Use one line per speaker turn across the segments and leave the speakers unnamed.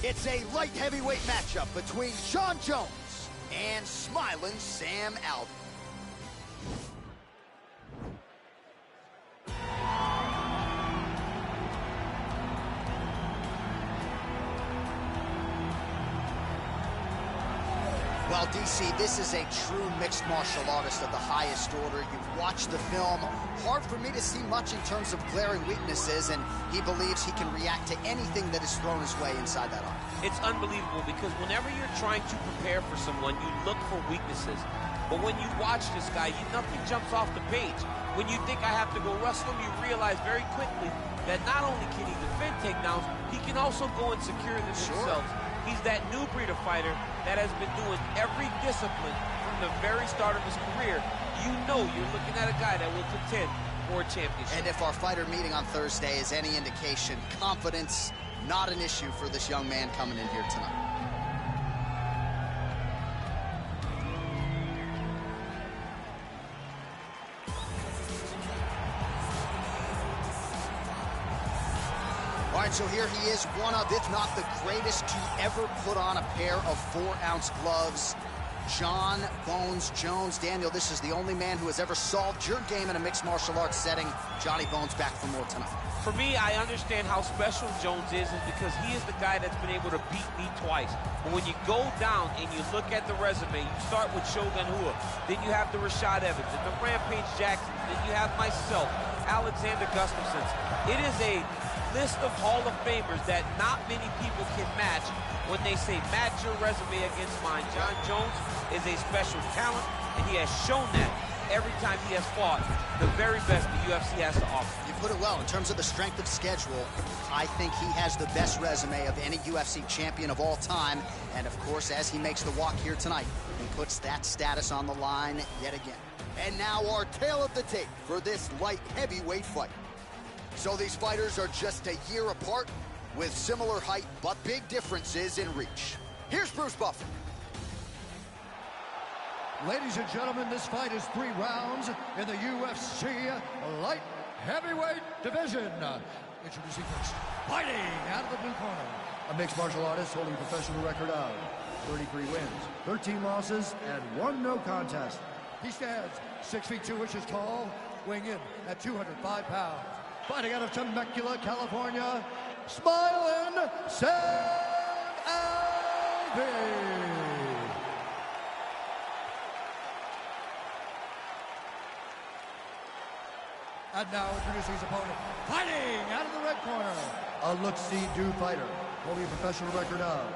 It's a light heavyweight matchup between Jon Jones and smiling Sam Alvey. Well, DC, this is a true mixed martial artist of the highest order. You've watched the film. Hard for me to see much in terms of glaring weaknesses, and he believes he can react to anything that is thrown his way inside that arm.
It's unbelievable because whenever you're trying to prepare for someone, you look for weaknesses. But when you watch this guy, nothing jumps off the page. When you think I have to go wrestle him, you realize very quickly that not only can he defend takedowns, he can also go and secure them himself. He's that new breed of fighter that has been doing every discipline from the very start of his career. You know you're looking at a guy that will contend for a championship.
And if our fighter meeting on Thursday is any indication, confidence, not an issue for this young man coming in here tonight. All right, so here he is, one of, if not the greatest to ever put on a pair of 4-ounce gloves. Jon Bones Jones. Daniel, this is the only man who has ever solved your game in a mixed martial arts setting. Johnny Bones back for more tonight.
For me, I understand how special Jones is because he is the guy that's been able to beat me twice. But when you go down and you look at the resume, you start with Shogun Rua, then you have the Rashad Evans, and the Rampage Jackson, then you have myself, Alexander Gustafsson. It is a list of Hall of Famers that not many people can match when they say match your resume against mine. Jon Jones is a special talent, and he has shown that every time he has fought the very best the UFC has to offer.
You put it well. In terms of the strength of schedule, I think he has the best resume of any UFC champion of all time. And of course, as he makes the walk here tonight, he puts that status on the line yet again. And now our tale of the tape for this light heavyweight fight. So these fighters are just a year apart with similar height, but big differences in reach. Here's Bruce Buffer.
Ladies and gentlemen, this fight is 3 rounds in the UFC light heavyweight division. Introducing first, fighting out of the blue corner, a mixed martial artist holding a professional record of 33 wins, 13 losses, and 1 no contest. He stands 6 feet 2 inches tall, weighing in at 205 pounds. Fighting out of Temecula, California, smiling Sam Alvey. And now introducing his opponent, fighting out of the red corner, a look-see-do fighter, holding a professional record of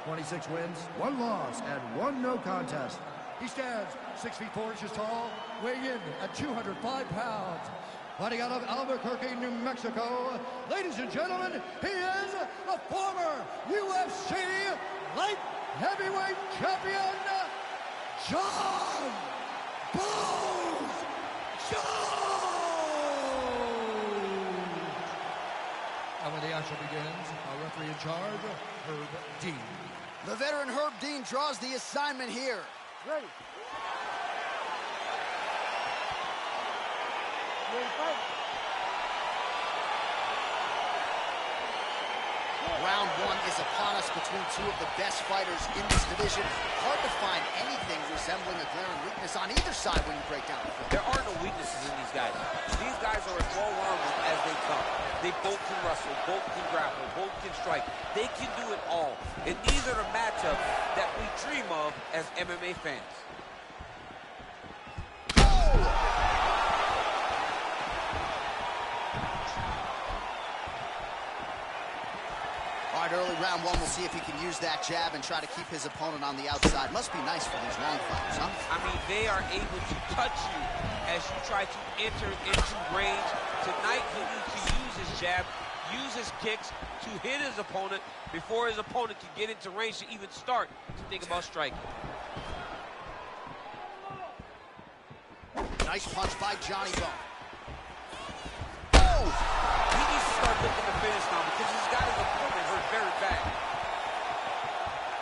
26 wins, 1 loss, and 1 no contest. He stands 6 feet 4 inches tall, weighing in at 205 pounds. Fighting out of Albuquerque, New Mexico, ladies and gentlemen, he is the former UFC light heavyweight champion, Jon Bones Jones! And when the action begins, our referee in charge, Herb Dean.
The veteran Herb Dean draws the assignment here.
Ready.
Round 1 is upon us between 2 of the best fighters in this division. Hard to find anything resembling a glaring weakness on either side when you break down the film.
There are no weaknesses in these guys. These guys are as well-rounded as they come. They both can wrestle, both can grapple, both can strike. They can do it all. And these are the matchups that we dream of as MMA fans.
All right, early round 1, we'll see if he can use that jab and try to keep his opponent on the outside. Must be nice for these long fighters, huh?
I mean, they are able to touch you as you try to enter into range. Tonight, he needs to use his jab, use his kicks to hit his opponent before his opponent can get into range to even start to think about striking.
Nice punch by Johnny Bones.
Oh! He needs to start looking to finish now because he's got his opponent hurt very bad.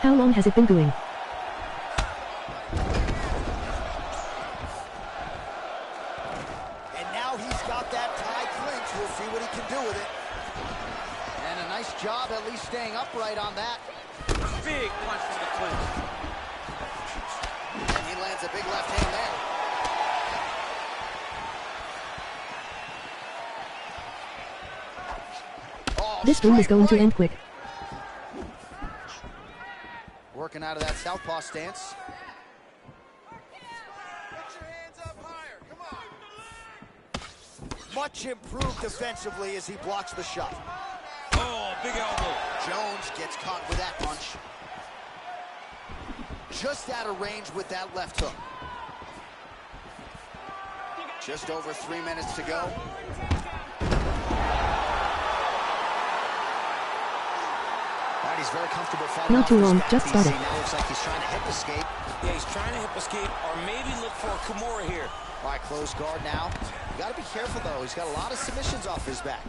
How long has it been going?
And now he's got that tie clinch. We'll see what he can do with it. And a nice job at least staying upright on that.
Big punch from the clinch.
And he lands a big left hand there. Oh,
This room is going to end quick.
Working out of that southpaw stance. Much improved defensively as he blocks the shot.
Oh, big elbow.
Jones gets caught with that punch. Just out of range with that left hook. Just over 3 minutes to go. All right, he's very comfortable fighting.
Not too long, just started.
Now looks like he's trying to hip escape.
Yeah, he's trying to hip escape or maybe look for a Kimura here.
All right, close guard now. You got to be careful, though. He's got a lot of submissions off his back.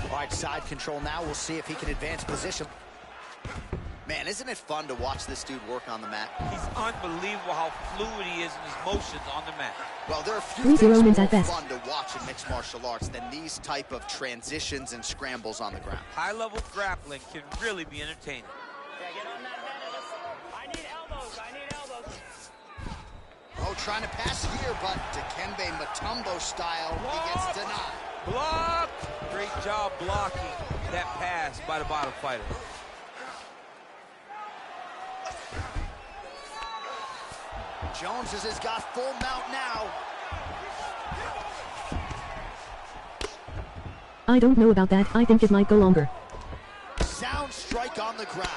All right, side control now. We'll see if he can advance position. Man, isn't it fun to watch this dude work on the mat?
He's unbelievable how fluid he is in his motions on the mat.
Well, there are a few
3-0
things
wins
more
at best.
fun to watch in mixed martial arts than these type of transitions and scrambles on the ground.
High-level grappling can really be entertaining.
Yeah, get on that head. I need elbows. I need elbows.
Oh, trying to pass here, but Dikembe Mutombo style, he gets denied.
Block! Great job blocking that pass by the bottom fighter.
Jones has got full mount now.
I don't know about that. I think it might go longer.
Sound strike on the ground.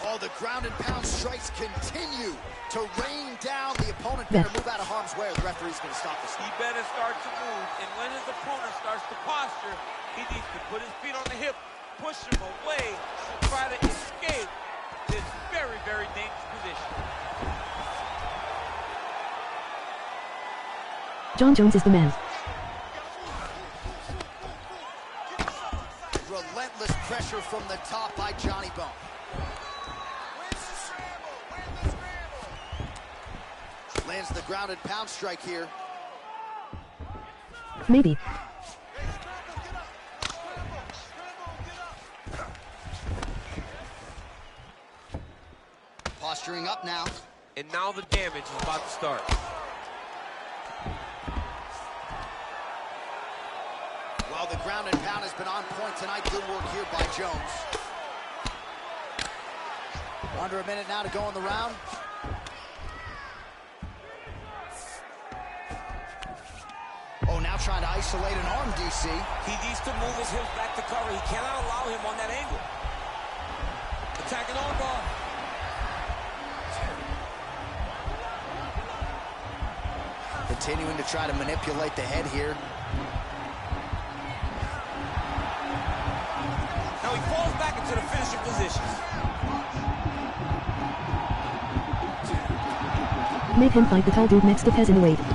Oh, the ground and pound strikes continue to rain down. The opponent better move out of harm's way or the referee's going to stop this.
He better start to move, and when his opponent starts to posture, he needs to put his feet on the hip, push him away, and try to escape this very, very dangerous position.
Jon Jones is the man.
Relentless pressure from the top by Johnny Bone. Lands the ground and pound strike here.
Maybe.
Posturing up now.
And now the damage is about to start.
Well, the ground and pound has been on point tonight. Good work here by Jones. Under a minute now to go in the round. Oh, now trying to isolate an arm, DC.
He needs to move his hips back to cover. He cannot allow him on that angle. Attacking on bar.
Continuing to try to manipulate the head here.
Now he falls back into the finishing position.
Make him fight the tall dude next to Pez in the weight.
Oh,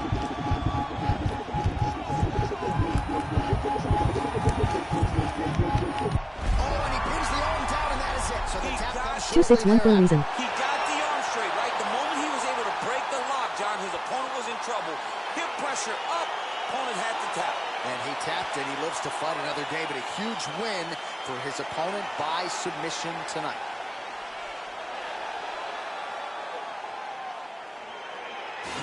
and he pins the arm down, and that is it. So the tap comes
2-6-1 for a reason.
He got the arm straight, right? The moment he was able to break the lock, John, his opponent was in trouble. Hip pressure up, opponent had to tap.
And he tapped, and he lives to fight another day, but a huge win for his opponent by submission tonight.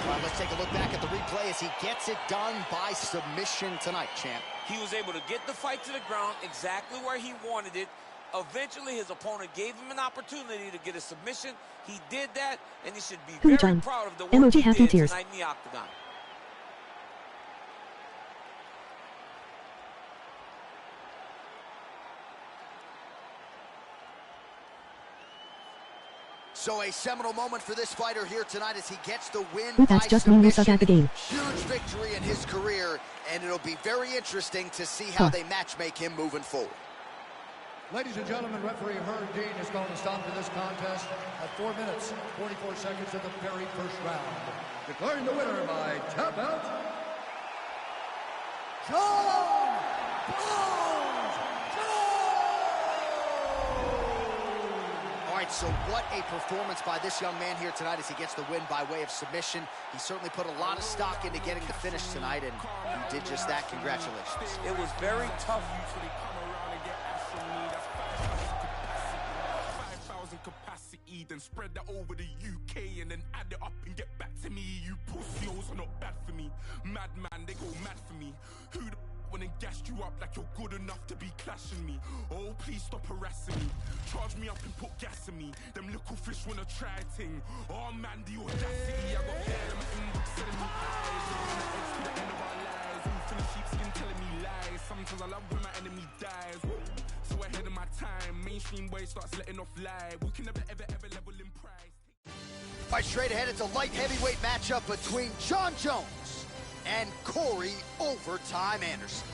All right, let's take a look back at the replay as he gets it done by submission tonight, champ.
He was able to get the fight to the ground exactly where he wanted it. Eventually, his opponent gave him an opportunity to get a submission. He did that, and he should be very
John.
proud of the work
Emoji
he
happy
did
tears.
tonight in the octagon.
So a seminal moment for this fighter here tonight as he gets the win
Ooh,
by
that's just mean you suck
submission.
at the game.
Huge victory in his career, and it'll be very interesting to see how they match-make him moving forward.
Ladies and gentlemen, referee Herb Dean is going to stop to this contest at 4 minutes, 44 seconds of the very first round. Declaring the winner by tap out, Jon Jones!
All right, so what a performance by this young man here tonight as he gets the win by way of submission. He certainly put a lot of stock into getting the finish tonight, and he did just that. Congratulations.
It was very tough.
me, then spread that over the UK and then add it up and get back to me. You pussies are not bad for me. Madman, they go mad for me. Who the went and gassed you up like you're good enough to be clashing me? Oh, please stop harassing me. Charge me up and put gas in me. Them little fish wanna try ting. Oh man, the audacity. I got hair in my inbox telling me eyes. You're on the edge to the end of our lives. Wolf in the sheepskin telling me lies. Sometimes I love when my enemy dies. So ahead of my time, mainstream boy starts letting off live. We can never ever level in price.
All right, straight ahead, it's a light heavyweight matchup between Jon Jones and Corey Overtime Anderson.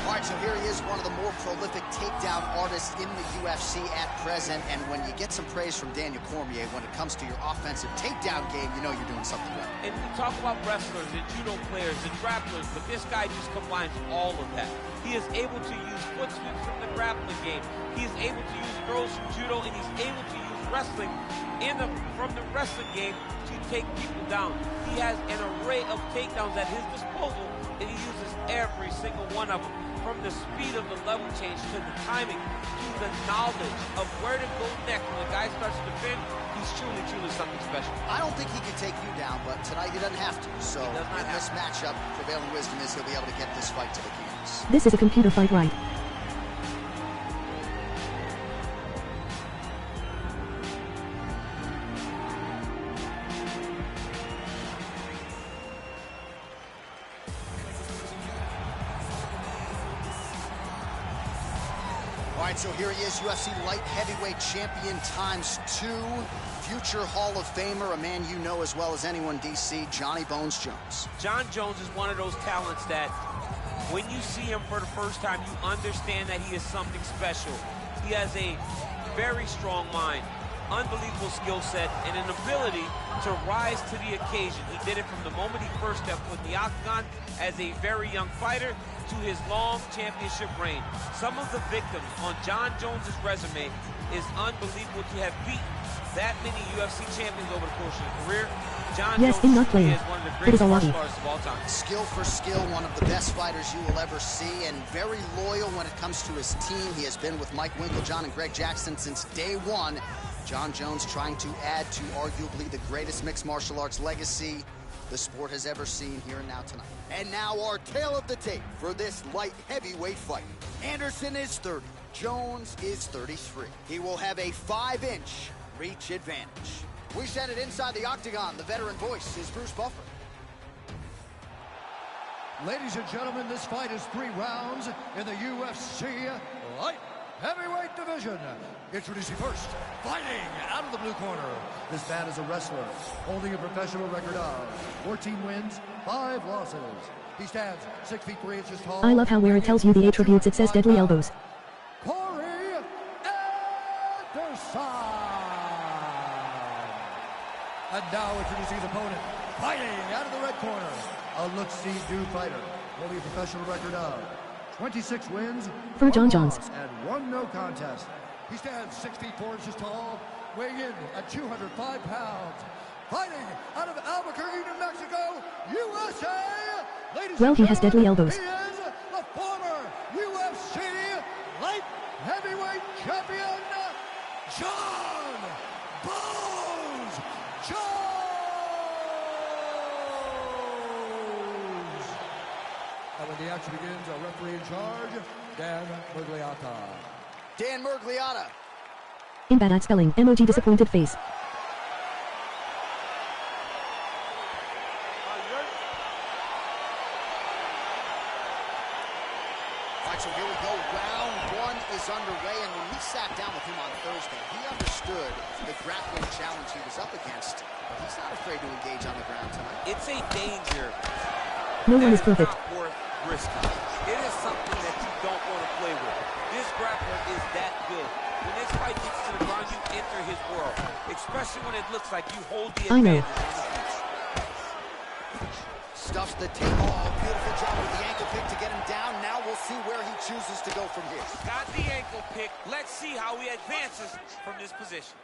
All right, so here he is, one of the more prolific takedown artists in the UFC at present. And when you get some praise from Daniel Cormier when it comes to your offensive takedown game, you know you're doing something right.
And we talk about wrestlers and judo players and grapplers, but this guy just combines all of that. He is able to use foot sweeps from the grappling game. He is able to use throws from judo, and he's able to use wrestling from the wrestling game to take people down. He has an array of takedowns at his disposal, and he uses every single one of them. From the speed of the level change to the timing to the knowledge of where to go next. When the guy starts to defend, he's truly, truly something special.
I don't think he can take you down, but tonight he doesn't have to. So in this matchup, prevailing wisdom is he'll be able to get this fight to the canvas.
This is a computer fight, right?
All right, so here he is, UFC light heavyweight champion ×2, future Hall of Famer, a man you know as well as anyone, DC, Johnny Bones Jones.
Jon Jones is one of those talents that when you see him for the first time, you understand that he is something special. He has a very strong mind, unbelievable skill set, and an ability to rise to the occasion. He did it from the moment he first stepped foot in the octagon as a very young fighter to his long championship reign. Some of the victims on Jon Jones's resume is unbelievable to have beaten that many UFC champions over the course of his career. Jon
Yes,
Jones
not playing.
is one of the greatest martial artists of all time.
Skill for skill, one of the best fighters you will ever see, and very loyal when it comes to his team. He has been with Mike Winkeljohn and Greg Jackson since day one. Jon Jones trying to add to arguably the greatest mixed martial arts legacy the sport has ever seen here and now tonight. And now our tale of the tape for this light heavyweight fight. Anderson is 30, Jones is 33. He will have a 5-inch reach advantage. We send it inside the octagon. The veteran voice is Bruce Buffer.
Ladies and gentlemen, this fight is 3 rounds in the UFC light heavyweight division. Introducing first, fighting out of the blue corner. This man is a wrestler, holding a professional record of 14 wins, 5 losses. He stands 6 feet 3 inches tall.
I love how where it tells you the attributes it says deadly elbows.
Corey Anderson. And now introducing his opponent, fighting out of the red corner. A look-see-do fighter, holding a professional record of 26 wins,
For Jon
1
Jones.
loss, and 1 no contest. He stands 6 feet 4 inches tall, weighing in at 205 pounds. Fighting out of Albuquerque, New Mexico, USA. Ladies
Well,
and
he has deadly
gentlemen,
elbows.
He is the former UFC light heavyweight champion, Jon Bones Jones. And when the action begins, our referee in charge, Dan Murgliata.
Dan Murgliata.
In bad at spelling, emoji disappointed face.
All right, so here we go. Round 1 is underway, and when we sat down with him on Thursday, he understood the grappling challenge he was up against, but he's not afraid to engage on the ground tonight.
It's a danger
No one is
that
perfect.
not worth risking. It is something that you don't want to play with. This grappler is that good. When this fight gets to the ground, you enter his world, especially when it looks like you hold the
I know.
advantage on the feet.
Stuffs the tape. Oh, beautiful job with the ankle pick to get him down. Now we'll see where he chooses to go from here.
Got the ankle pick. Let's see how he advances from this position.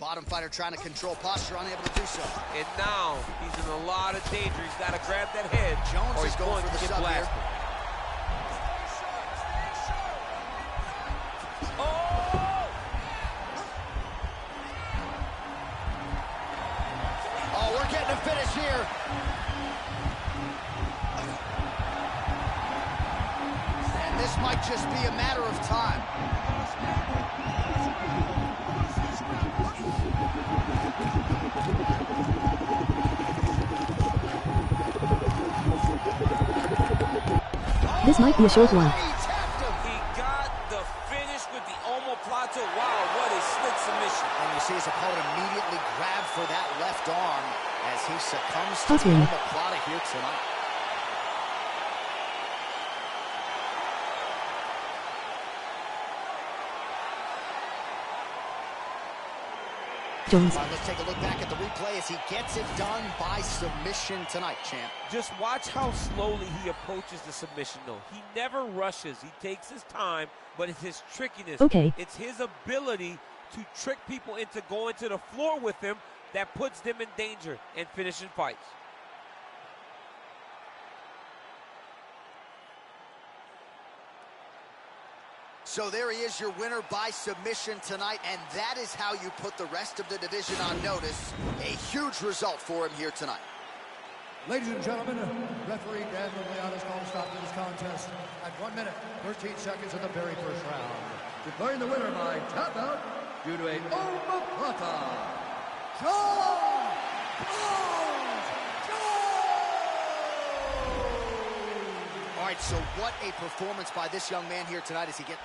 Bottom fighter trying to control posture, unable to do so.
And now he's in a lot of danger. He's got to grab that head,
Jones
or
is
he's
going for
to
the
get
sub
blasted.
here. Oh, we're getting a finish here. And this might just be a matter of time.
This might be a short one.
He got the finish with the omoplata. Wow, what a slick submission.
And you see his opponent immediately grab for that left arm as he succumbs to
Hustling.
the omoplata here tonight.
Jones.
All right, let's take a look back at the replay as he gets it done by submission tonight, champ.
Just watch how slowly he approaches the submission, though. He never rushes. He takes his time, but it's his trickiness.
Okay.
It's his ability to trick people into going to the floor with him that puts them in danger and finishing fights.
So there he is, your winner by submission tonight, and that is how you put the rest of the division on notice. A huge result for him here tonight.
Ladies and gentlemen, referee Dan Liliana's called a stop to this contest at 1 minute, 13 seconds of the very first round. Declaring the winner by tap out due to a omoplata, Jon Jones!
All right, so what a performance by this young man here tonight as he gets...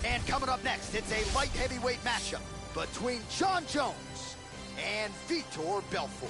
And coming up next, it's a light heavyweight matchup between Jon Jones and Vitor Belfort.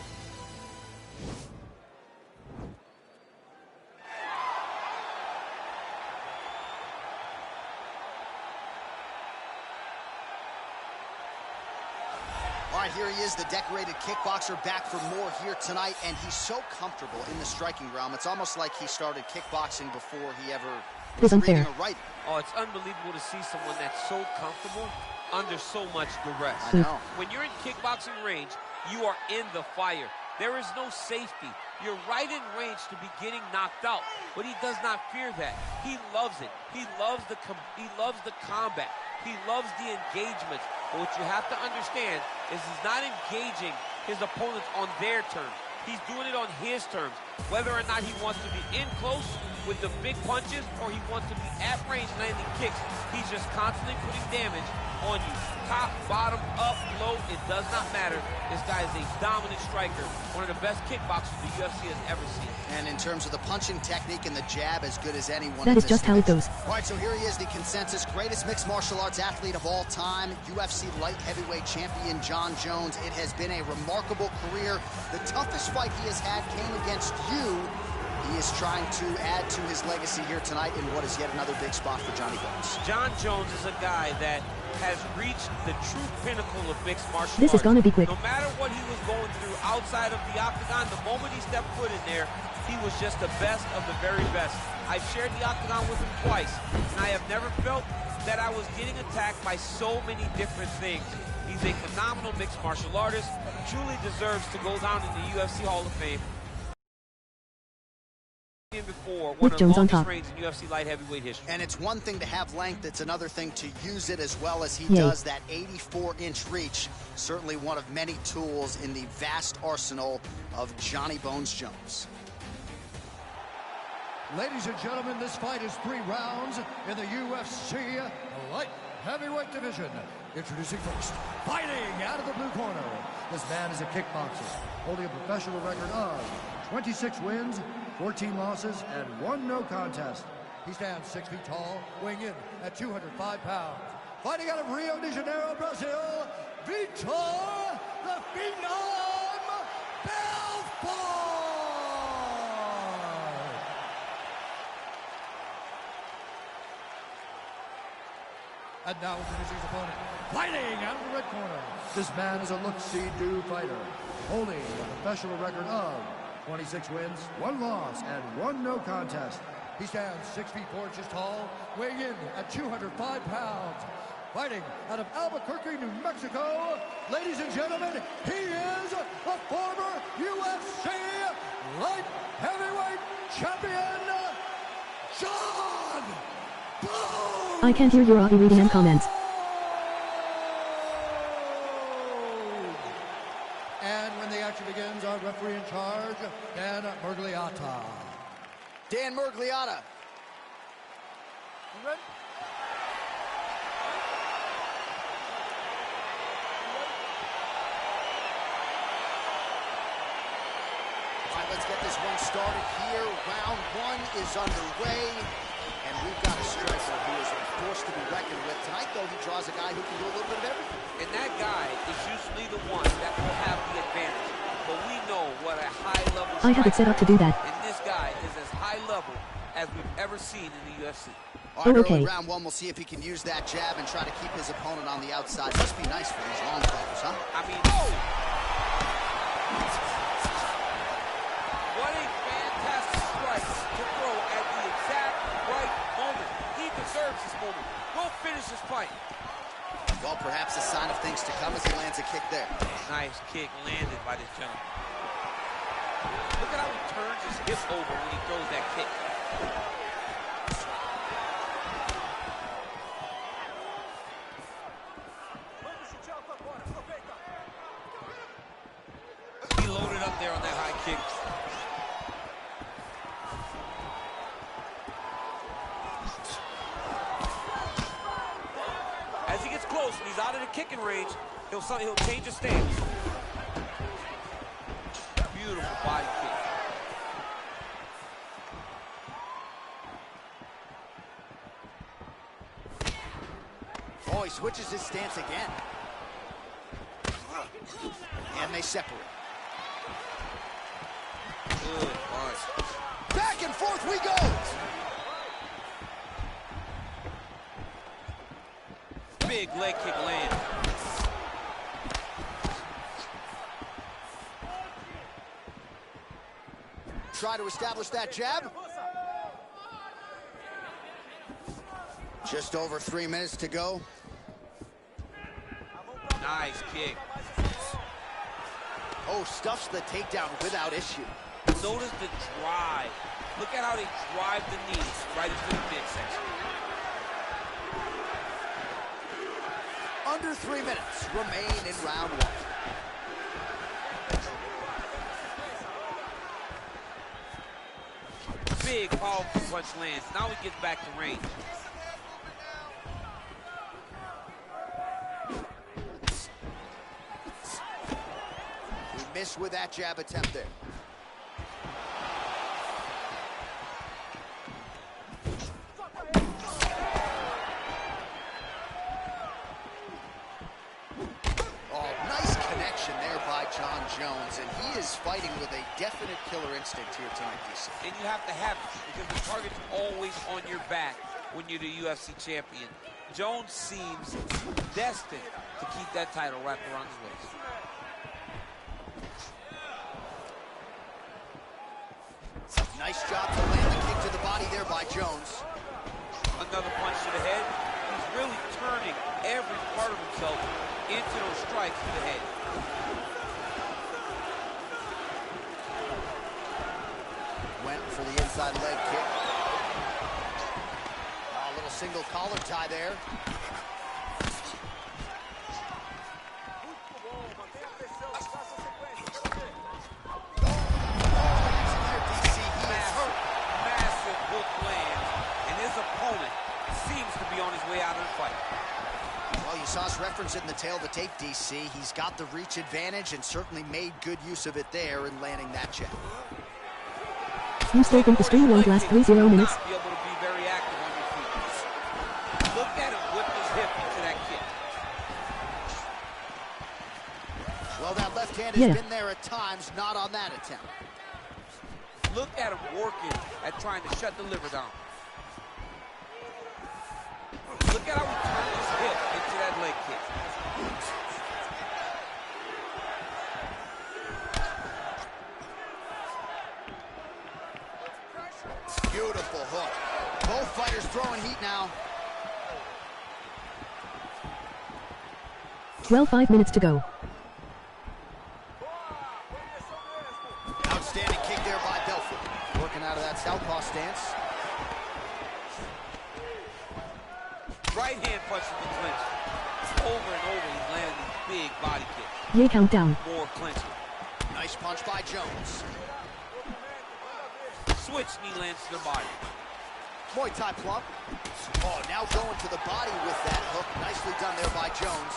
All right, here he is, the decorated kickboxer, back for more here tonight, and he's so comfortable in the striking realm. It's almost like he started kickboxing before he ever
It is unfair.
reading or writing.
Oh, it's unbelievable to see someone that's so comfortable under so much duress.
I know.
When you're in kickboxing range, you are in the fire. There is no safety. You're right in range to be getting knocked out, but he does not fear that. He loves it. He loves the combat. He loves the engagements. But what you have to understand is he's not engaging his opponents on their terms. He's doing it on his terms. Whether or not he wants to be in close with the big punches or he wants to be at range landing kicks, he's just constantly putting damage on you. Top, bottom, up, low, it does not matter. This guy is a dominant striker, one of the best kickboxers the UFC has ever seen.
And in terms of the punching technique and the jab, as good as anyone.
That is just how it goes.
All right, so here he is, the consensus greatest mixed martial arts athlete of all time, UFC light heavyweight champion Jon Jones. It has been a remarkable career. The toughest fight he has had came against you. He is trying to add to his legacy here tonight in what is yet another big spot for Johnny Bones.
Jon Jones is a guy that has reached the true pinnacle of mixed martial arts.
This is gonna be quick.
No matter what he was going through outside of the octagon, the moment he stepped foot in there, he was just the best of the very best. I've shared the octagon with him twice, and I have never felt that I was getting attacked by so many different things. He's a phenomenal mixed martial artist, truly deserves to go down in the UFC Hall of Fame. Before, one of the
Jones on
longest
top.
reigns in UFC light heavyweight history.
And it's one thing to have length, it's another thing to use it as well as he
Yay.
does. That 84-inch reach, certainly one of many tools in the vast arsenal of Johnny Bones Jones.
Ladies and gentlemen, this fight is 3 rounds in the UFC light heavyweight division. Introducing first, fighting out of the blue corner. This man is a kickboxer, holding a professional record of 26 wins, 14 losses, and 1 no contest. He stands 6 feet tall, weighing in at 205 pounds. Fighting out of Rio de Janeiro, Brazil, Vitor the Phenom Belfort! And now introducing his opponent, fighting out of the red corner. This man is a look-see-do fighter, holding a professional record of 26 wins, 1 loss, and 1 no contest. He stands 6 feet 4 inches tall, weighing in at 205 pounds. Fighting out of Albuquerque, New Mexico, ladies and gentlemen, he is the former UFC light heavyweight champion, Jon Jones!
I can't hear your audio reading and comments.
And when the action begins, our referee in charge, Dan Mergliata.
Dan Mergliata.
You ready?
All right, let's get this one started here. Round 1 is underway, and we've got a striker who is a force to be reckoned with. Tonight, though, he draws a guy who can do a little bit of everything.
And that guy is usually the one that will have the advantage. But we know what a high-level
I have it set up to do that.
And this guy is as high level as we've ever seen in the UFC.
All right,
okay.
early round 1, we'll see if he can use that jab and try to keep his opponent on the outside. Must be nice for these long fighters, huh?
I mean, what a fantastic strike to throw at the exact right moment. He deserves this moment. Go finish this fight.
Well, perhaps a sign of things to come as he lands a kick there.
Nice kick landed by this gentleman. Look at how he turns his hip over when he throws that kick. He loaded up there on that high kick. As he gets close and he's out of the kicking range, he'll change his stance. Beautiful body kick.
Oh, he switches his stance again. And they separate.
Good punch.
Back and forth we go.
Big leg kick land.
Try to establish that jab. Just over 3 minutes to go.
Nice kick.
Oh, stuffs the takedown without issue.
Notice the drive. Look at how they drive the knees right into the midsection.
Under 3 minutes remain in round 1.
Big, powerful punch lands. Now he gets back to range.
He missed with that jab attempt there. Oh, nice connection there by Jon Jones, and he is fighting with a definite killer instinct here tonight, DC.
And you have to have it because the target's always on your back when you're the UFC champion. Jones seems destined to keep that title wrapped around his waist.
Nice job to land the kick to the body there by Jones.
Another punch to the head. He's really turning every part of himself into those strikes to the head.
Went for the inside leg kick. Oh, a little single collar tie there.
Massive hook lands, and his opponent seems to be on his way out of the fight.
Well, you saw us reference it in the tail of the tape, DC. He's got the reach advantage and certainly made good use of it there in landing that jab.
You still think the stream won't last 30 minutes?
Be able to be very active on your feet. Look at him whip his hip into that kick.
Well, that left hand has been there at times, not on that attempt.
Look at him working at trying to shut the liver down. Look at how he turned his hip into that leg kick.
Beautiful hook. Both fighters throwing heat now.
5 minutes to go.
Outstanding kick there by Belfort. Working out of that southpaw stance.
Right hand punch in the clinch. Over and over, he's landing these big body kicks.
Yay, countdown.
More clinching.
Nice punch by Jones.
Switch knee lands to the body.
Muay Thai plump. Oh, now going to the body with that hook. Nicely done there by Jones.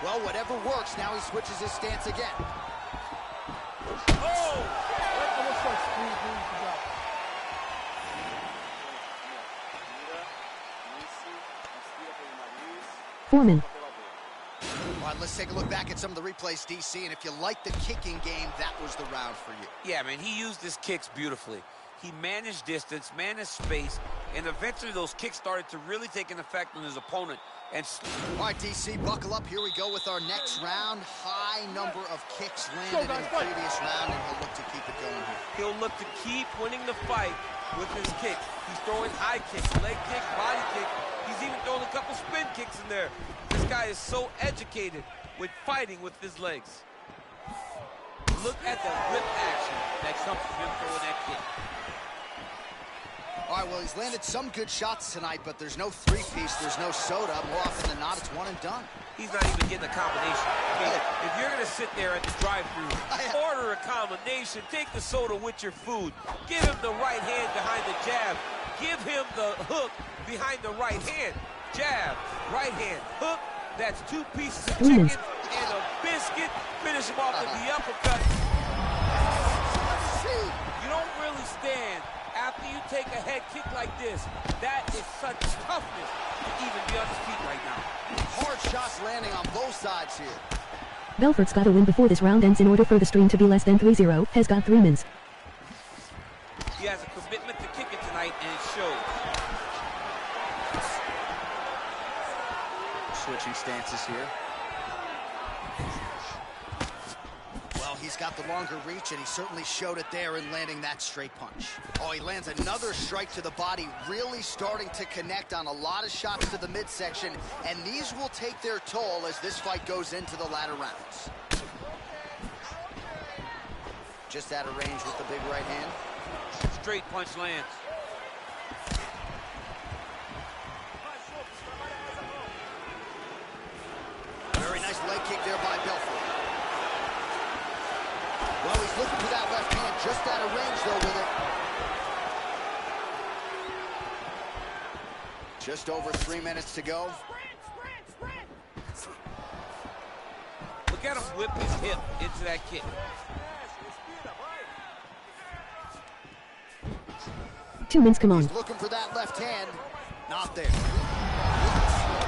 Well, whatever works, now he switches his stance again.
Oh!
Foreman.
All right, let's take a look back at some of the replays, DC, and if you like the kicking game, that was the round for you.
Yeah, man, he used his kicks beautifully. He managed distance, managed space, and eventually those kicks started to really take an effect on his opponent. And
all right, DC, buckle up. Here we go with our next round. High number of kicks landed in the previous round, and he'll look to keep it going here.
He'll look to keep winning the fight with his kicks. He's throwing high kicks, leg kick, body kick. He's even throwing a couple spin kicks in there. This guy is so educated with fighting with his legs. Look at the whip action that comes from him throwing that kick.
All right, well, he's landed some good shots tonight, but there's no three-piece, there's no soda. More often than not, it's one and done.
He's not even getting a combination. Hey, if you're going to sit there at the drive-thru, order a combination, take the soda with your food, give him the right hand behind the jab, give him the hook behind the right hand. Jab, right hand, hook. That's 2 pieces of chicken and a biscuit. Finish him off with the uppercut. You don't really stand after you take a head kick like this. That is such toughness to even be on his feet right now.
Hard shots landing on both sides here.
Belfort's got to win before this round ends in order for the stream to be less than 3-0. Has got 3 minutes.
He has a commitment to kicking tonight, and it shows.
Switching stances here. Well, he's got the longer reach, and he certainly showed it there in landing that straight punch. Oh, he lands another strike to the body, really starting to connect on a lot of shots to the midsection, and these will take their toll as this fight goes into the latter rounds. Just out of range with the big right hand.
Straight punch lands.
Very nice leg kick there by Belfort. Well, he's looking for that left hand, just out of range, though, with it. Just over 3 minutes to go.
Look at him whip his hip into that kick.
Two minutes, come on.
He's looking for that left hand. Not there.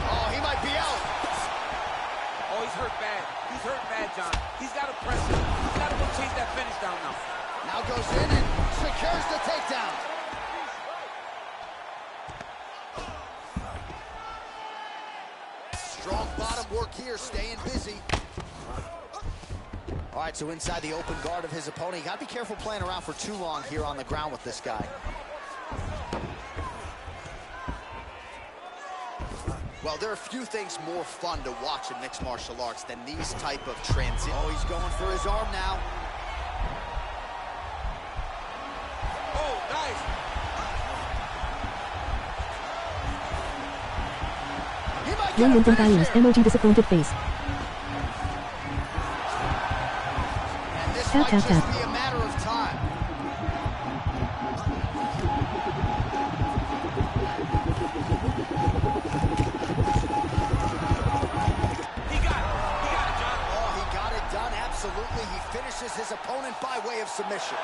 Oh, he might be out.
Oh, he's hurt bad. He's hurt bad, John. He's got to press him. He's got to go chase that finish down now.
Now goes in and secures the takedown. Strong bottom work here, staying busy. All right, so inside the open guard of his opponent. You got to be careful playing around for too long here on the ground with this guy. Well, there are few things more fun to watch in mixed martial arts than these type of transitions. Oh, he's going for his arm now.
Oh, nice.
Young Winston Values, emoji disappointed face.
And this
Tap,
might
tap,
just
tap.
be a matter of time. Absolutely, he finishes his opponent by way of submission.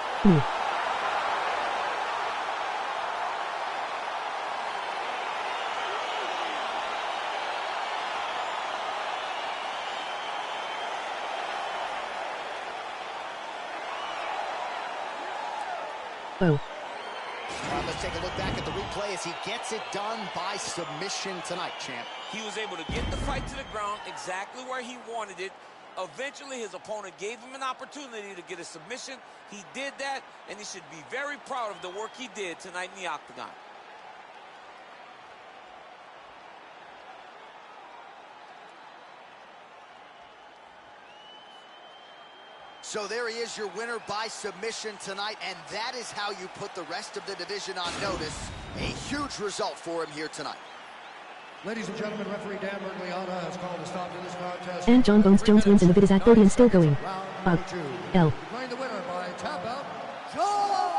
Oh.
Let's take a look back at the replay as he gets it done by submission tonight, champ.
He was able to get the fight to the ground exactly where he wanted it. Eventually, his opponent gave him an opportunity to get a submission. He did that, and he should be very proud of the work he did tonight in the octagon.
So there he is, your winner by submission tonight, and that is how you put the rest of the division on notice. A huge result for him here tonight.
Ladies and gentlemen, referee Dan Bergliana has called a stop to this contest.
And Jon Jones wins, and the vid is at 30 and still going. L.
Declaring the winner by tap out, Jon Jones!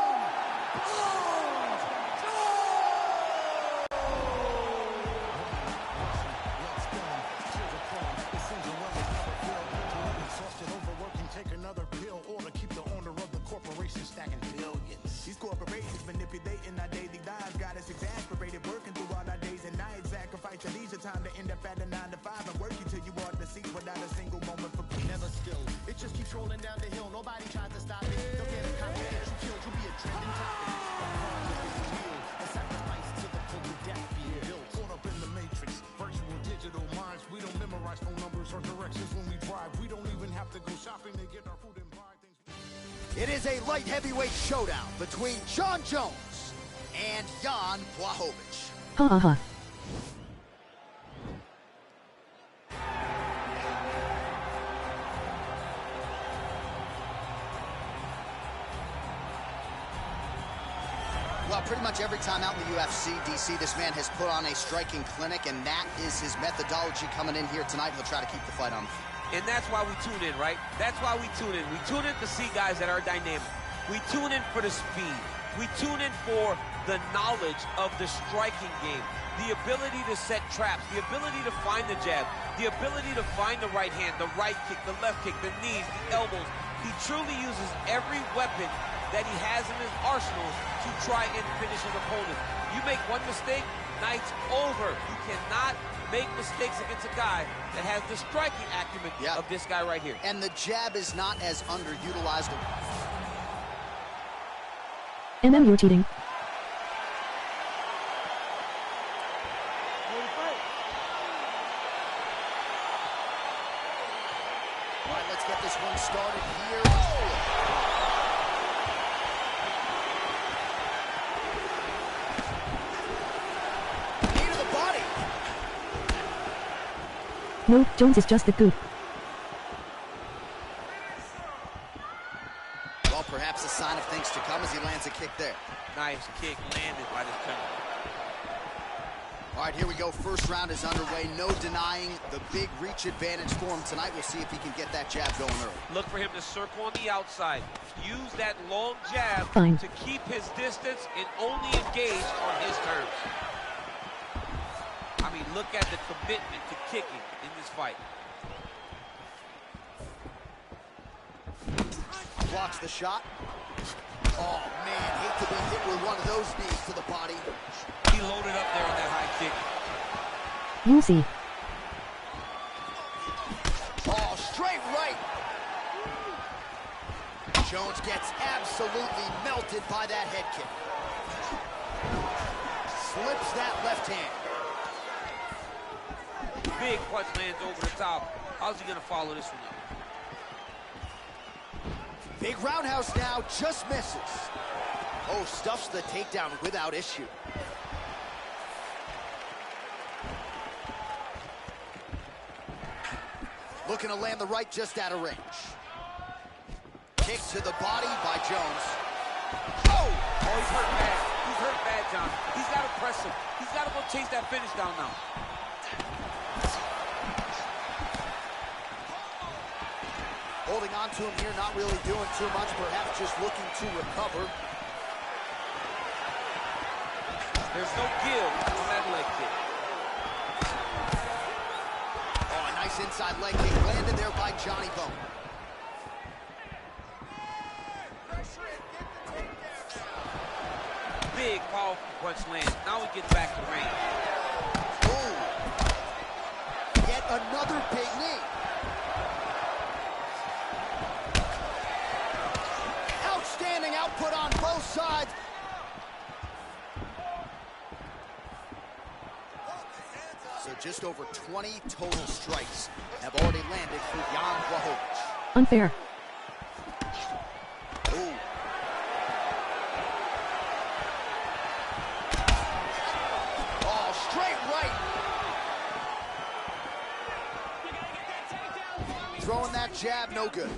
Take another pill or to keep the owner of the corporation stacking billions. These corporations manipulating our daily lives, got us exasperated, working through all our days and nights, sacrificing leisure time to end up at a 9 to 5 and work you till you are deceased without a single moment for peace. Never still, it just keeps rolling down the hill. Nobody tries to stop it. They'll get a copy that you killed, you'll be a trending topic. A sacrifice to the cult of death being built. Caught up in the matrix, virtual digital minds. We don't memorize phone numbers or directions when we drive. We don't even have to go shopping to get our food and buy things.
It is a light heavyweight showdown between Jon Jones and Jan Blachowicz.
Ha ha ha.
Well, pretty much every time out in the UFC, DC, this man has put on a striking clinic, and that is his methodology coming in here tonight. He'll try to keep the fight on.
And that's why we tune in, right? That's why we tune in. We tune in to see guys that are dynamic. We tune in for the speed. We tune in for the knowledge of the striking game, the ability to set traps, the ability to find the jab, the ability to find the right hand, the right kick, the left kick, the knees, the elbows. He truly uses every weapon that he has in his arsenal to try and finish his opponent. You make one mistake, night's over. You cannot make mistakes against a guy that has the striking acumen of this guy right here.
And the jab is not as underutilized.
You're cheating.
All right, let's get this one started here. Knee to the body.
No, Jones is just that good.
Well, perhaps a sign of things to come as he lands a kick there.
Nice kick landed by this Colonel.
All right, here we go. First round is underway. No denying the big reach advantage for him tonight. We'll see if he can get that jab going early.
Look for him to circle on the outside. Use that long jab to keep his distance and only engage on his terms. I mean, look at the commitment to kicking in this fight.
Blocks the shot. Oh, man, hate to be hit with one of those knees to the body.
He loaded up there on that high kick.
You see.
Oh, straight right. Jones gets absolutely melted by that head kick. Slips that left hand.
Big punch lands over the top. How's he going to follow this one up?
Big roundhouse now, just misses. Oh, stuffs the takedown without issue. Looking to land the right just out of range. Kick to the body by Jones.
Oh, he's hurt bad. He's hurt bad, John. He's got to press him. He's got to go chase that finish down now.
Holding on to him here, not really doing too much, perhaps just looking to recover.
There's no give on that leg kick.
Oh, a nice inside leg kick landed there by Johnny Bone.
Big, powerful punch lands. Now he gets back to the range.
Ooh. Yet another big knee. Outstanding output on both
sides.
So just over 20 total strikes have already landed for Jon Jones.
Unfair.
Ooh. Oh, straight right. Throwing that jab, no good.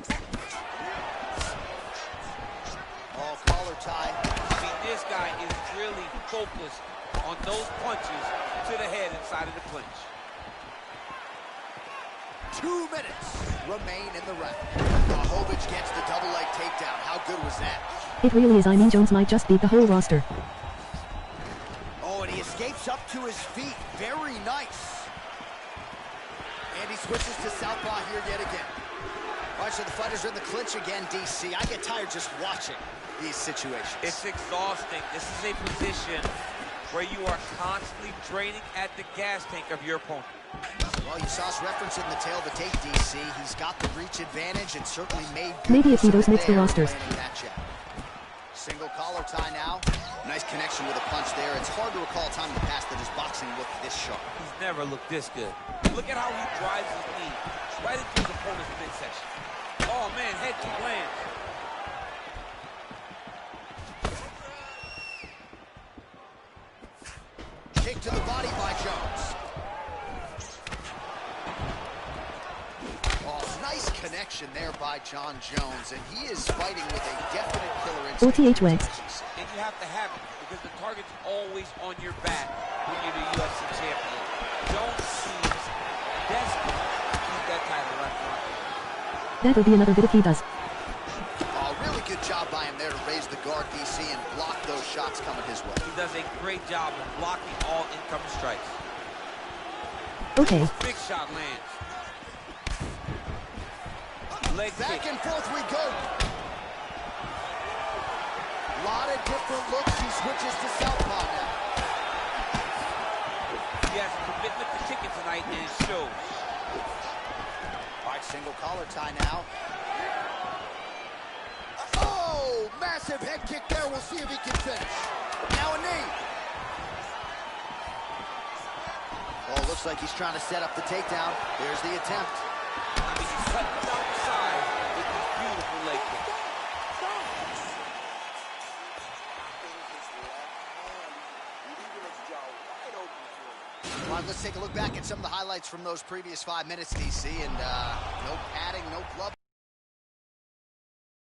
Oh, collar tie.
I mean, this guy is really focused on those punches to the head inside of the clinch.
2 minutes remain in the round. Blachowicz gets the double leg takedown. How good was that?
It really is. I mean, Jones might just beat the whole roster.
Oh, and he escapes up to his feet. Very nice. And he switches to southpaw here yet again. All right, so the fighters are in the clinch again, DC. I get tired just watching these situations.
It's exhausting. This is a position where you are constantly draining at the gas tank of your opponent.
Well, you saw us reference it in the tail of the tape, DC. He's got the reach advantage and certainly made good
Maybe if he
use of
those
it
mixed the
there,
rosters.
landing that jab. Single collar tie now. Nice connection with a punch there. It's hard to recall a time in the past that his boxing looked this sharp.
He's never looked this good. Look at how he drives his knee right into his opponent's midsection. Oh, man, head kick lands.
Kick to the body by Jones. Oh, nice connection there by Jon Jones, and he is fighting with a definite killer instinct.
OTH Wags.
And you have to have it because the target's always on your back when you're the UFC champion. Jones seems desperate to keep that title wrapped around.
That will be another bit if he does.
Oh, really good job by him there to raise the guard, DC, and block those shots coming his way.
He does a great job of blocking all incoming strikes.
Okay.
Big shot lands. Leg
Back
kick.
and forth we go. A lot of different looks. He switches to southpaw now.
He has a commitment to kicking tonight, and it shows.
All right, single collar tie now. Oh, massive head kick there. We'll see if he can finish. Now a knee. Oh, looks like he's trying to set up the takedown. There's the attempt.
I mean, he's cutting down the side with this beautiful leg kick.
All right, let's take a look back at some of the highlights from those previous 5 minutes, DC, and no padding, no glove.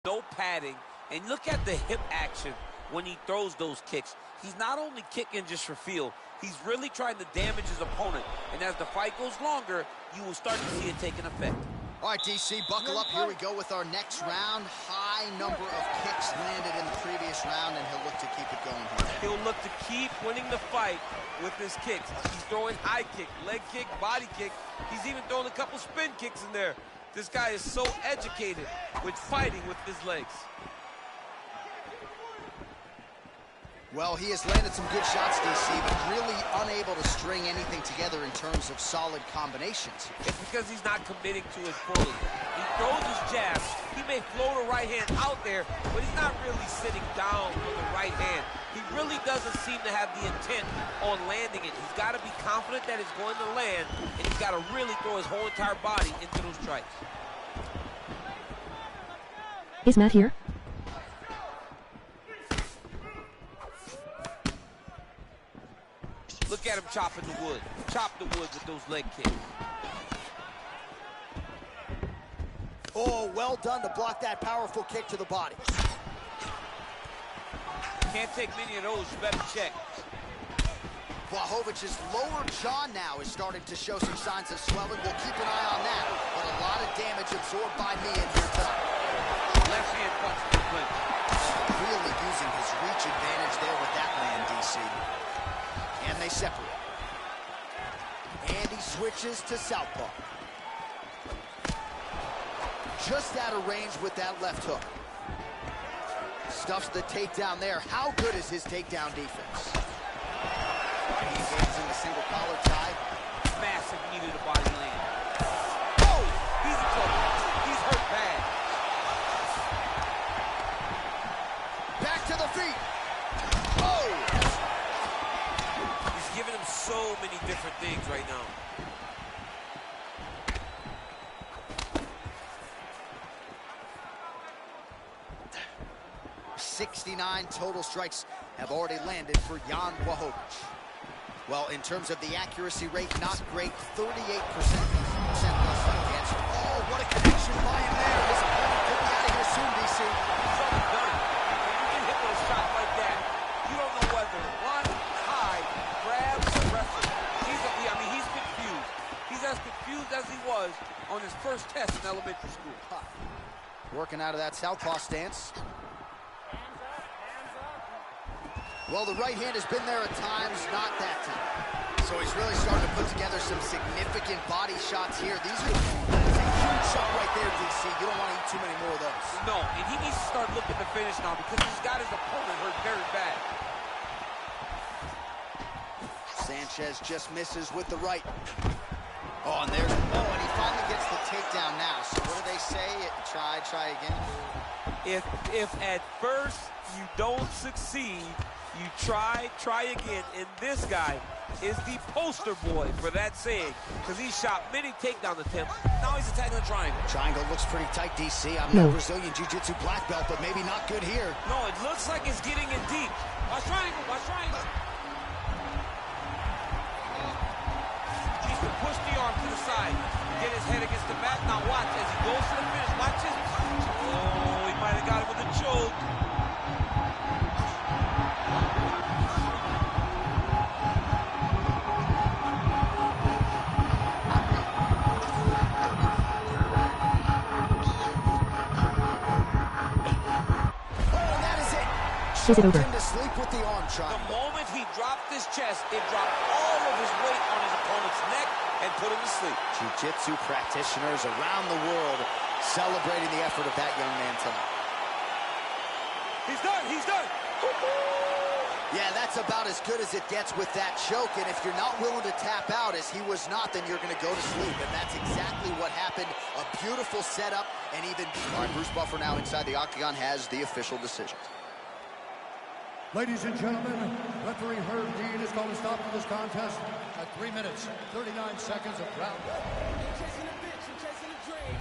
No padding, and look at the hip action when he throws those kicks. He's not only kicking just for feel, he's really trying to damage his opponent, and as the fight goes longer, you will start to see it taking effect.
All right, DC, buckle up. Here we go with our next round. High number of kicks landed in the previous round, and he'll look to keep it going here.
He'll look to keep winning the fight with his kicks. He's throwing high kick, leg kick, body kick. He's even throwing a couple spin kicks in there. This guy is so educated with fighting with his legs.
Well, he has landed some good shots, DC, but really unable to string anything together in terms of solid combinations.
It's because he's not committing to his bully. He throws his jab. He may float a right hand out there, but he's not really sitting down with the right hand. He really doesn't seem to have the intent on landing it. He's got to be confident that it's going to land, and he's got to really throw his whole entire body into those strikes.
Is Matt here?
Look at him chopping the wood. Chop the wood with those leg kicks.
Oh, well done to block that powerful kick to the body.
Can't take many of those. You better check.
Blachowicz's lower jaw now is starting to show some signs of swelling. We'll keep an eye on that. But a lot of damage absorbed by me in here tonight.
Left hand punch to the clinch.
Really using his reach advantage there with that land, DC. And they separate. And he switches to southpaw. Just out of range with that left hook. Stuffs the takedown there. How good is his takedown defense? He engages in the single collar tie.
Massive knee to the body land. Oh, he's in trouble. He's hurt bad.
Back to the feet.
many different things right now.
69 total strikes have already landed for Jon Jones. Well, in terms of the accuracy rate, not great. 38% less answer. Oh, what a connection by him there. His opponent could be out of here soon, DC.
He's already done it. When you get hit with a shot like that, you don't know whether to run, hide, grab, or wrestle. He's confused. He's as confused as he was on his first test in elementary school.
Working out of that southpaw stance. Well, the right hand has been there at times, not that time. So he's really starting to put together some significant body shots here. That's a huge shot right there, DC. You don't want to eat too many more of those.
No, and he needs to start looking to finish now because he's got his opponent hurt very bad.
Sanchez just misses with the right. Oh, and and he finally gets the takedown now. So what do they say? Try again.
If at first you don't succeed, you try again. And this guy is the poster boy for that saying, because he shot many takedown attempts. Now he's attacking the triangle.
Triangle looks pretty tight, DC. I'm no Brazilian Jiu-Jitsu black belt, but maybe not good here.
No, it looks like it's getting in deep. Watch triangle, watch triangle. He's to push the arm to the side, get his head against the mat. Now watch as he goes to the finish. Watch it. Oh, he might have got it with a choke.
Is it over?
The moment he dropped his chest, it dropped all of his weight on his opponent's neck and put him to sleep.
Jiu-Jitsu practitioners around the world celebrating the effort of that young man tonight.
He's done, he's done.
Yeah, that's about as good as it gets with that choke. And if you're not willing to tap out, as he was not, then you're going to go to sleep. And that's exactly what happened. A beautiful setup. And even, all right, Bruce Buffer now inside the octagon has the official decision.
Ladies and gentlemen, referee Herb Dean is going to stop this contest at 3 minutes, 39 seconds of round.
You're chasing a bitch, you're chasing a dream.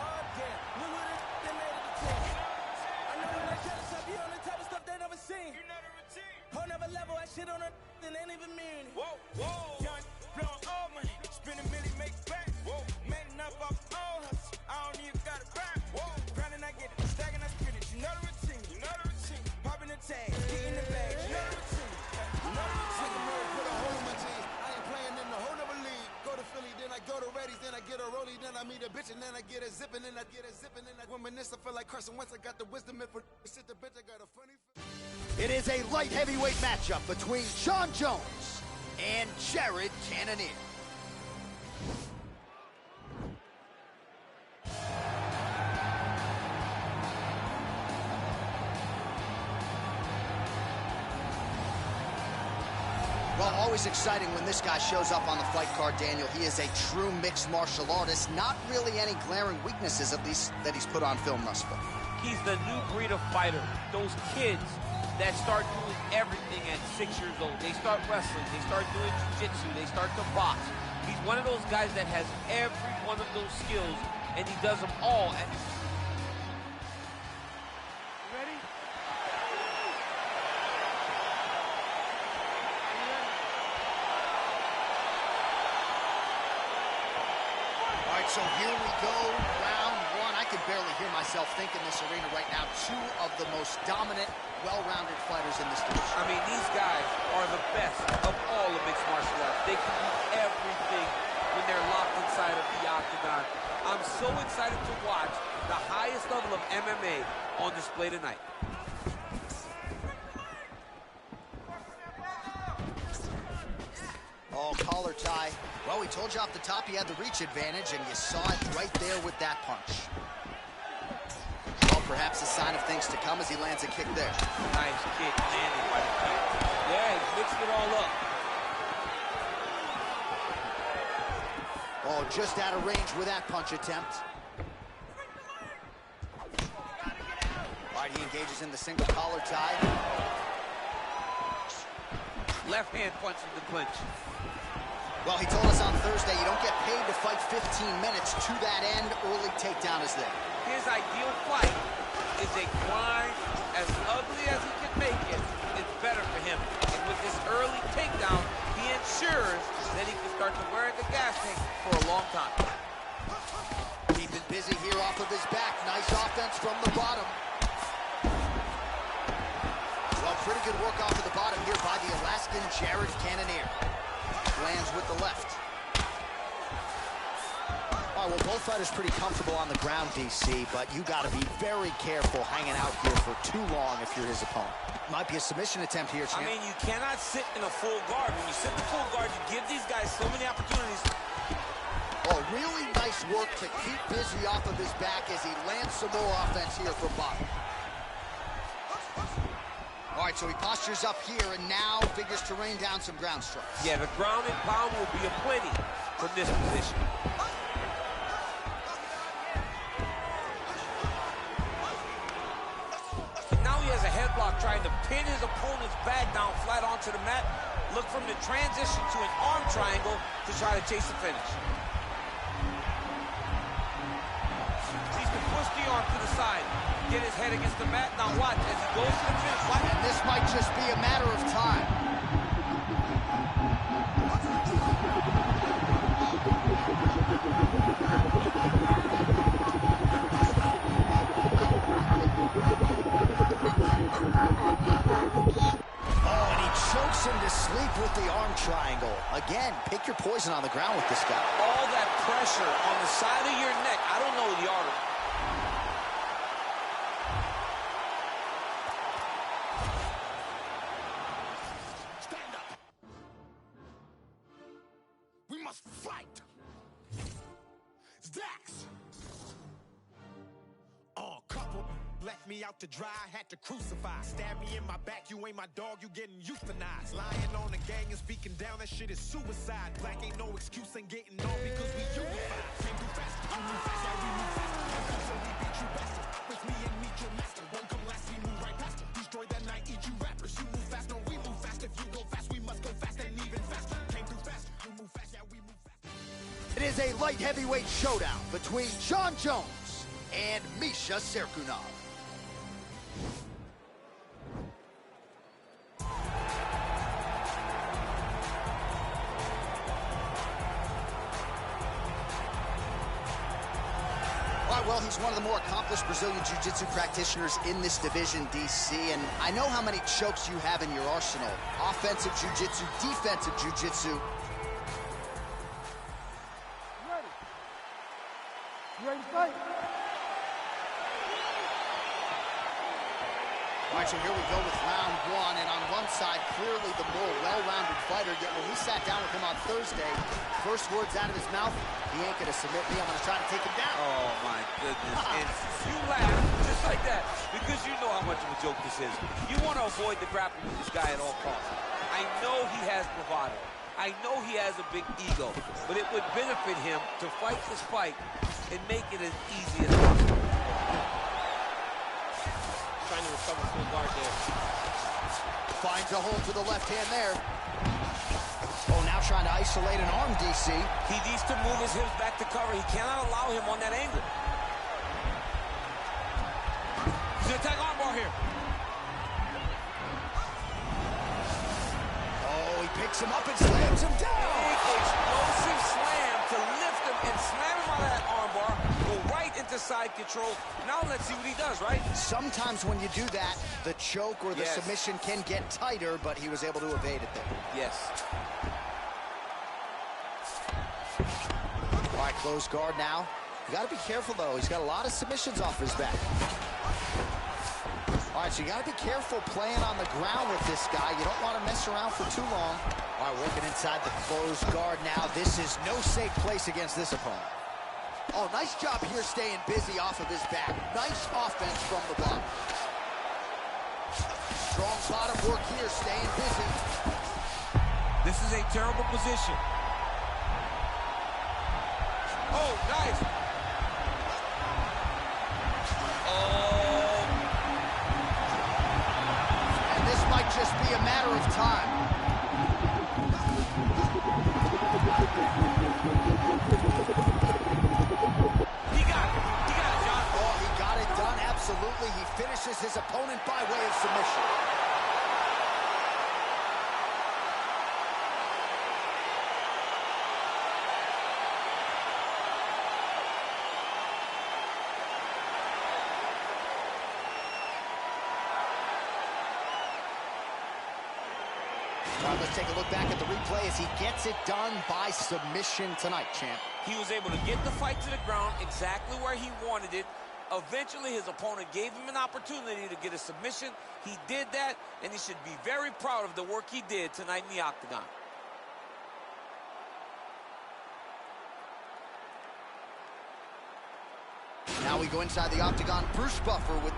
Oh, damn, look what they made of the team. I know when I tell us up, you on the type of stuff they never seen. You're not a routine. Whole never level, that shit on her, then ain't even mean. Whoa, whoa. Young, blowing all money, spend a million, make back. Whoa, man enough off all hustle. I don't even got a rap. Whoa, grinding, I get it, stacking, I spin it. You're not a routine, you're not a routine. Popping the tag, getting the bag, you're not a routine. You're not a routine.
Put a hole in my jeans. I ain't playing in the whole nother league. Go to Philly, then I go to Reddy's, then I get a rollie, then I meet a bitch, and then I get a zippin', then I get a zippin', then I reminisce. I feel like Carson Wentz. I got the wisdom and for shit the bitch. I got a funny.
It is a light heavyweight matchup between Jon Jones and Jared Cannonier. Well, always exciting when this guy shows up on the fight card, Daniel. He is a true mixed martial artist. Not really any glaring weaknesses, at least, that he's put on film thus far.
He's the new breed of fighter. Those kids that start doing everything at 6 years old. They start wrestling, they start doing jiu-jitsu, they start to box. He's one of those guys that has every one of those skills, and he does them all. Ready?
All right, so here we go, round one. I can barely hear myself think in this arena right now. Two of the most dominant, well-rounded fighters in this division.
I mean, these guys are the best of all of mixed martial arts. They can do everything when they're locked inside of the octagon. I'm so excited to watch the highest level of MMA on display tonight.
Oh, collar tie. Well, we told you off the top he had the reach advantage, and you saw it right there with that punch. Well, perhaps a sign of things to come as he lands a kick there.
Nice kick, landed by the kick. Yeah, he mixed it all up.
Oh, just out of range with that punch attempt. All right, he engages in the single collar tie.
left hand punch in the clinch.
Well, he told us on Thursday you don't get paid to fight 15 minutes. To that end, early takedown is there.
His ideal fight is a grind. As ugly as he can make it, it's better for him. And with this early takedown, he ensures that he can start to wear the gas tank for a long time.
Keeping busy here off of his back. Nice offense from the bottom. Well, pretty good work off of the bottom here by the Alaskan Jared Cannonier. Lands with the left. All right, well, both fighters pretty comfortable on the ground, DC, but you got to be very careful hanging out here for too long if you're his opponent. Might be a submission attempt here, champ.
I mean, you cannot sit in a full guard. When you sit in full guard, you give these guys so many opportunities.
Oh, really nice work to keep busy off of his back as he lands some more offense here from bottom. All right, so he postures up here and now figures to rain down some ground strikes.
Yeah, the ground and pound will be aplenty from this position.
Now he has a headlock trying to pin his opponent's back down flat onto the mat. Look from the transition to an arm triangle to try to chase the finish. He's to push the arm to the side. Get his head against the mat. Now watch as he goes to the finish. Watch.
And this might just be a matter of time. Oh, and he chokes him to sleep with the arm triangle. Again, pick your poison on the ground with this guy.
All that pressure on the side of your neck. I don't know the art of it.
Fight! Stacks! Couple left me out to dry, had to crucify. Stab me in my back, you ain't my dog, you getting euthanized. Lying on the gang and speaking down, that shit is suicide. Black ain't no excuse, ain't getting on because we unified. Came through fast, you move fast, yeah, we move fast. So we beat you bastard. With me and meet your master. Won't come last, we move right past it. Destroy that night, eat you rappers. You move fast, no, we move fast. If you go fast, we must go fast and even faster. Came through fast, you move fast, yeah, we move fast.
It is a light heavyweight showdown between Jon Jones and Misha Serkunov. All right, well, he's one of the more accomplished Brazilian Jiu-Jitsu practitioners in this division, DC, and I know how many chokes you have in your arsenal. Offensive Jiu-Jitsu, defensive Jiu-Jitsu.
Ready to fight?
All right, so here we go with round one, and on one side, clearly the more well-rounded fighter, yet when we sat down with him on Thursday, first words out of his mouth, he ain't gonna submit me, I'm gonna try to take him down.
Oh, my goodness. And you laugh just like that because you know how much of a joke this is. You want to avoid the grappling with this guy at all costs. I know he has bravado. I know he has a big ego, but it would benefit him to fight this fight and make it as easy as possible.
Trying to recover full guard there.
Finds a hole to the left hand there. Oh, now trying to isolate an arm, DC.
He needs to move his hips back to cover. He cannot allow him on that angle. He's gonna attack armbar here.
Oh, he picks him up and slams him down.
Big explosive slam to lift him and slam him out of that armbar. Go right into side control. Now let's see what he does, right?
Sometimes when you do that, the choke or the submission can get tighter, but he was able to evade it there.
Yes.
All right, close guard now. You got to be careful, though. He's got a lot of submissions off his back. All right, so you got to be careful playing on the ground with this guy. You don't want to mess around for too long. All right, working inside the closed guard now. This is no safe place against this opponent. Oh, nice job here staying busy off of his back. Nice offense from the bottom. Strong bottom work here, staying busy.
This is a terrible position. Oh, nice. Oh.
And this might just be a matter of time. All right, let's take a look back at the replay as he gets it done by submission tonight, champ.
He was able to get the fight to the ground exactly where he wanted it. Eventually, his opponent gave him an opportunity to get a submission. He did that, and he should be very proud of the work he did tonight in the octagon.
Now we go inside the octagon. Bruce Buffer with...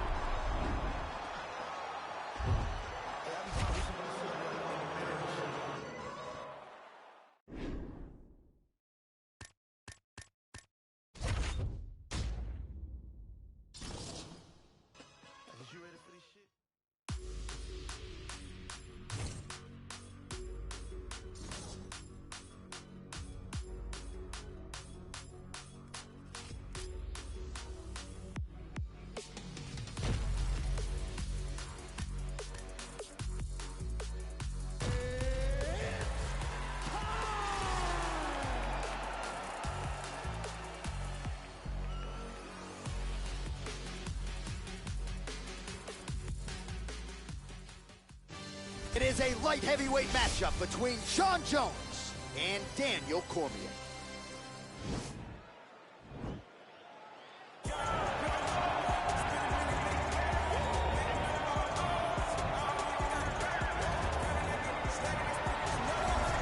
It is a light heavyweight matchup between Jon Jones and Daniel Cormier.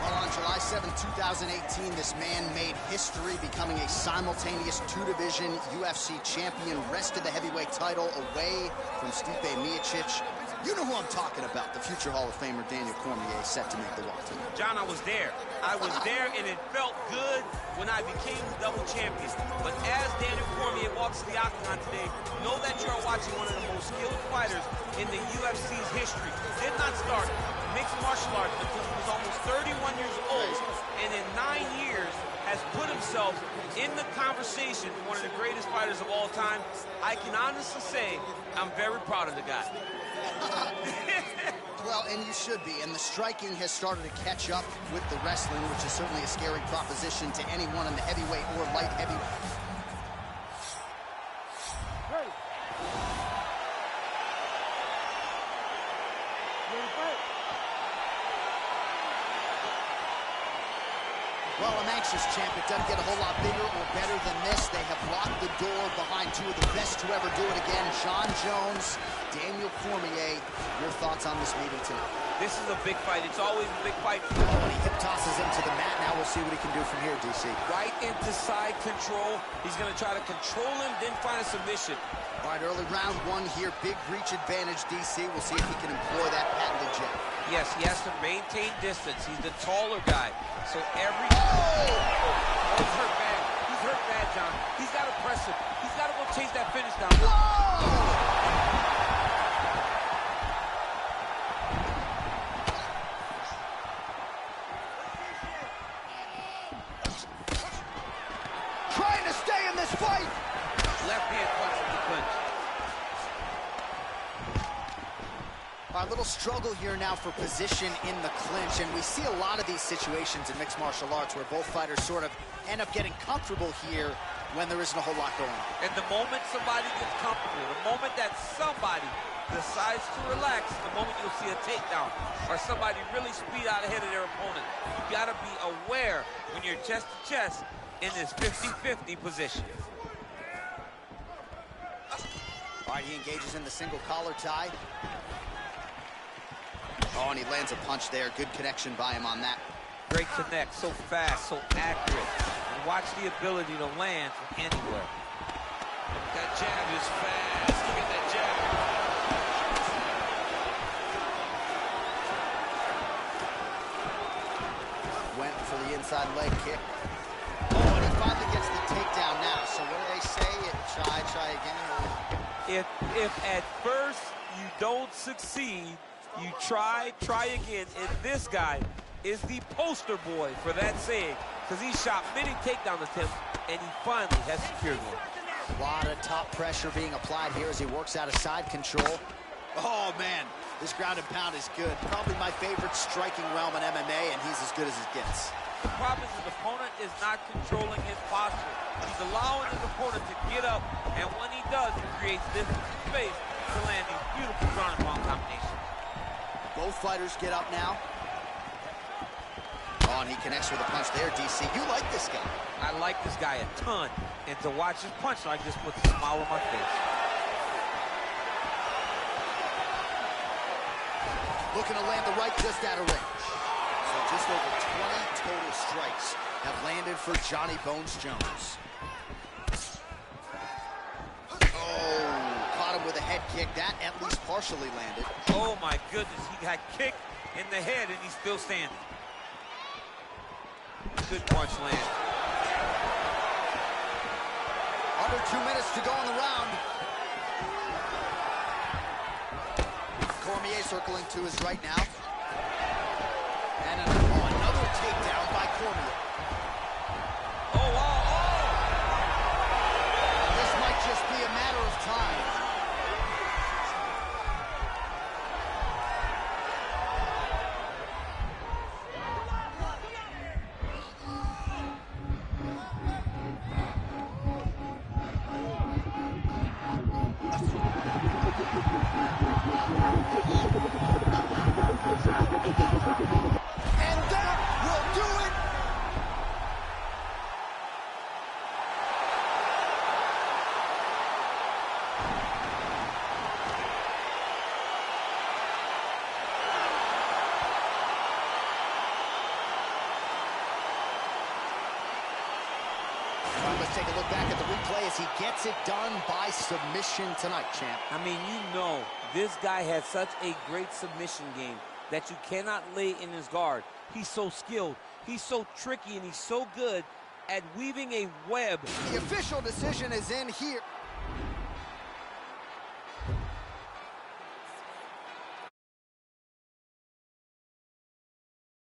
Well, on July 7, 2018, this man made history, becoming a simultaneous two-division UFC champion, wrested the heavyweight title away from Stipe Miocic. You know who I'm talking about, the future Hall of Famer Daniel Cormier, set to make the walk tonight.
John, I was there. I was there, and it felt good when I became double champion. But as Daniel Cormier walks the octagon today, know that you are watching one of the most skilled fighters in the UFC's history. Did not start mixed martial arts until he was almost 31 years old, and in 9 years has put himself in the conversation for one of the greatest fighters of all time. I can honestly say I'm very proud of the guy.
Well, and you should be. And the striking has started to catch up with the wrestling, which is certainly a scary proposition to anyone in the heavyweight or light heavyweight. Well, I'm anxious, champ. It doesn't get a whole lot bigger or better than this. They have locked the door behind two of the best to ever do it again. Jon Jones, Daniel Cormier. Your thoughts on this meeting tonight?
This is a big fight. It's always a big fight.
Oh, and he hip tosses him to the mat. Now we'll see what he can do from here, DC.
Right into side control. He's going to try to control him, then find a submission.
All right, early round one here. Big reach advantage, DC. We'll see if he can employ that patented jab.
Yes, he has to maintain distance. He's the taller guy. So every...
Oh!
He's hurt bad. He's hurt bad, John. He's got to press him. He's got to go chase that finish down.
Whoa! Trying to stay in this fight.
Left hand punch in the clinch.
A little struggle here now for position in the clinch, and we see a lot of these situations in mixed martial arts where both fighters sort of end up getting comfortable here when there isn't a whole lot going on.
And the moment somebody gets comfortable, the moment that somebody decides to relax, the moment you'll see a takedown or somebody really speed out ahead of their opponent. You got to be aware when you're chest to chest in this 50-50 position.
All right, he engages in the single collar tie. Oh, and he lands a punch there. Good connection by him on that.
Great connect, so fast, so accurate. And watch the ability to land from anywhere. That jab is fast. Look at that jab.
Went for the inside leg kick. Oh, and he finally gets the takedown now. So what do they say? Try again.
If at first you don't succeed, you try again. And this guy is the poster boy for that saying, because he shot many takedown attempts, and he finally has secured one.
A lot of top pressure being applied here as he works out of side control. Oh, man, this ground and pound is good. Probably my favorite striking realm in MMA, and he's as good as it gets.
The problem is his opponent is not controlling his posture. He's allowing his opponent to get up, and when he does, he creates distance and space to land these beautiful ground and pound combinations.
Both fighters get up now. and he connects with a punch there, DC. You like this guy.
I like this guy a ton. And to watch his punch like this puts a smile on my face.
Looking to land the right just out of range. So just over 20 total strikes have landed for Johnny Bones Jones. With a head kick, that at least partially landed.
Oh my goodness, he got kicked in the head and he's still standing. Good punch land.
Under 2 minutes to go in the round. Cormier circling to his right now. And another takedown by Cormier. This might just be a matter of time. Let's take a look back at the replay as he gets it done by submission tonight, champ.
I mean, you know, this guy has such a great submission game that you cannot lay in his guard. He's so skilled, he's so tricky, and he's so good at weaving a web.
The official decision is in here.